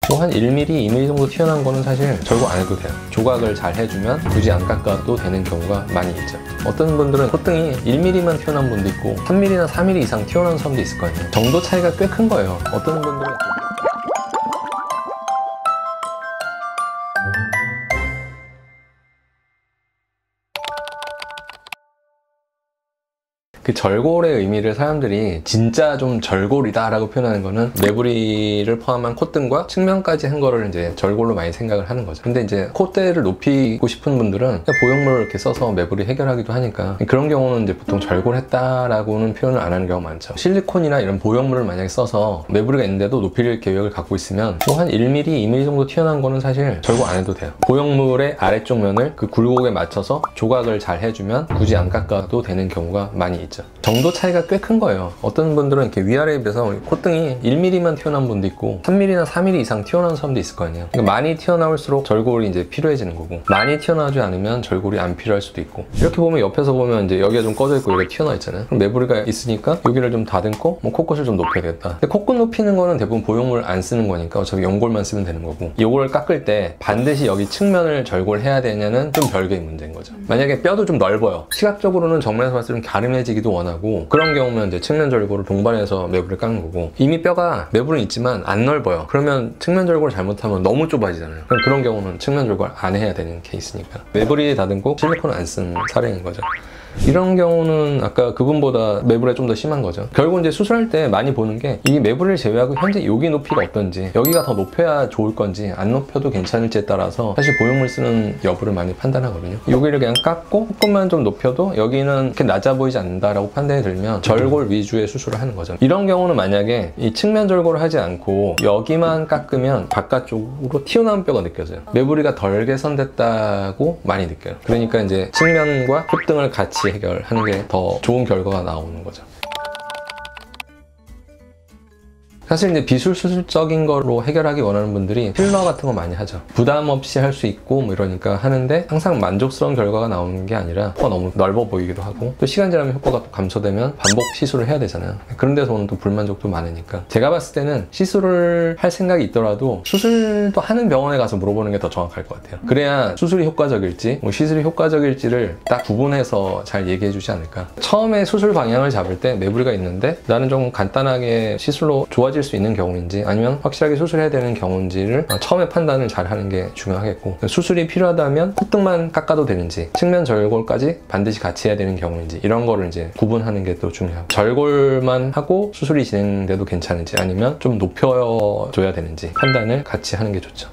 뭐 한 1mm, 2mm 정도 튀어나온 거는 사실 절고 안 해도 돼요. 조각을 잘 해주면 굳이 안 깎아도 되는 경우가 많이 있죠. 어떤 분들은 콧등이 1mm만 튀어나온 분도 있고 3mm나 4mm 이상 튀어나온 사람도 있을 거 아니에요. 정도 차이가 꽤 큰 거예요. 어떤 분들은 그 절골의 의미를 사람들이 진짜 좀 절골이다 라고 표현하는 거는 매부리를 포함한 콧등과 측면까지 한 거를 이제 절골로 많이 생각을 하는 거죠. 근데 이제 콧대를 높이고 싶은 분들은 보형물을 이렇게 써서 매부리 해결하기도 하니까 그런 경우는 이제 보통 절골했다라고는 표현을 안 하는 경우가 많죠. 실리콘이나 이런 보형물을 만약에 써서 매부리가 있는데도 높일 계획을 갖고 있으면 뭐 한 1mm, 2mm 정도 튀어나온 거는 사실 절골 안 해도 돼요. 보형물의 아래쪽 면을 그 굴곡에 맞춰서 조각을 잘 해주면 굳이 안 깎아도 되는 경우가 많이 있죠. 정도 차이가 꽤 큰 거예요. 어떤 분들은 이렇게 위아래에 비해서 콧등이 1mm만 튀어나온 분도 있고 3mm나 4mm 이상 튀어나온 사람도 있을 거 아니에요. 그러니까 많이 튀어나올수록 절골이 이제 필요해지는 거고, 많이 튀어나오지 않으면 절골이 안 필요할 수도 있고, 이렇게 보면 옆에서 보면 이제 여기가 좀 꺼져 있고 여기가 튀어나와 있잖아요. 그럼 매부리가 있으니까 여기를 좀 다듬고 뭐 콧끝을 좀 높여야겠다. 근데 콧끝 높이는 거는 대부분 보형물 안 쓰는 거니까 어차피 연골만 쓰면 되는 거고, 요거를 깎을 때 반드시 여기 측면을 절골해야 되냐는 좀 별개의 문제인 거죠. 만약에 뼈도 좀 넓어요. 시각적으로는 정면에서 봤을 때 좀 갸름해지기도 원하고, 그런 경우면 이제 측면 절골을 동반해서 매부리를 깎는 거고, 이미 뼈가 매부리는 있지만 안 넓어요. 그러면 측면 절골을 잘못하면 너무 좁아지잖아요. 그럼 그런 경우는 측면 절골 안 해야 되는 케이스니까 매부리 다듬고 실리콘을 안 쓴 사례인 거죠. 이런 경우는 아까 그분보다 매부리가 좀 더 심한 거죠. 결국 이제 수술할 때 많이 보는 게 이 매부리를 제외하고 현재 여기 높이가 어떤지, 여기가 더 높여야 좋을 건지 안 높여도 괜찮을지에 따라서 사실 보형물 쓰는 여부를 많이 판단하거든요. 여기를 그냥 깎고 조금만 좀 높여도 여기는 이렇게 낮아 보이지 않는다라고 판단이 들면 절골 위주의 수술을 하는 거죠. 이런 경우는 만약에 이 측면 절골을 하지 않고 여기만 깎으면 바깥쪽으로 튀어나온 뼈가 느껴져요. 매부리가 덜 개선됐다고 많이 느껴요. 그러니까 이제 측면과 콧등을 같이 해결하는 게 더 좋은 결과가 나오는 거죠. 사실 이제 비수술적인 거로 해결하기 원하는 분들이 필러 같은 거 많이 하죠. 부담 없이 할 수 있고 뭐 이러니까 하는데 항상 만족스러운 결과가 나오는 게 아니라 너무 넓어 보이기도 하고, 또 시간 지나면 효과가 또 감소되면 반복 시술을 해야 되잖아요. 그런 데서 오는 또 불만족도 많으니까 제가 봤을 때는 시술을 할 생각이 있더라도 수술도 하는 병원에 가서 물어보는 게 더 정확할 것 같아요. 그래야 수술이 효과적일지 뭐 시술이 효과적일지를 딱 구분해서 잘 얘기해 주지 않을까. 처음에 수술 방향을 잡을 때 매부리가 있는데 나는 좀 간단하게 시술로 좋아질 수 있는 경우인지 아니면 확실하게 수술해야 되는 경우인지를 처음에 판단을 잘 하는 게 중요하겠고, 수술이 필요하다면 콧등만 깎아도 되는지 측면 절골까지 반드시 같이 해야 되는 경우인지 이런 거를 이제 구분하는 게 또 중요하고, 절골만 하고 수술이 진행돼도 괜찮은지 아니면 좀 높여줘야 되는지 판단을 같이 하는 게 좋죠.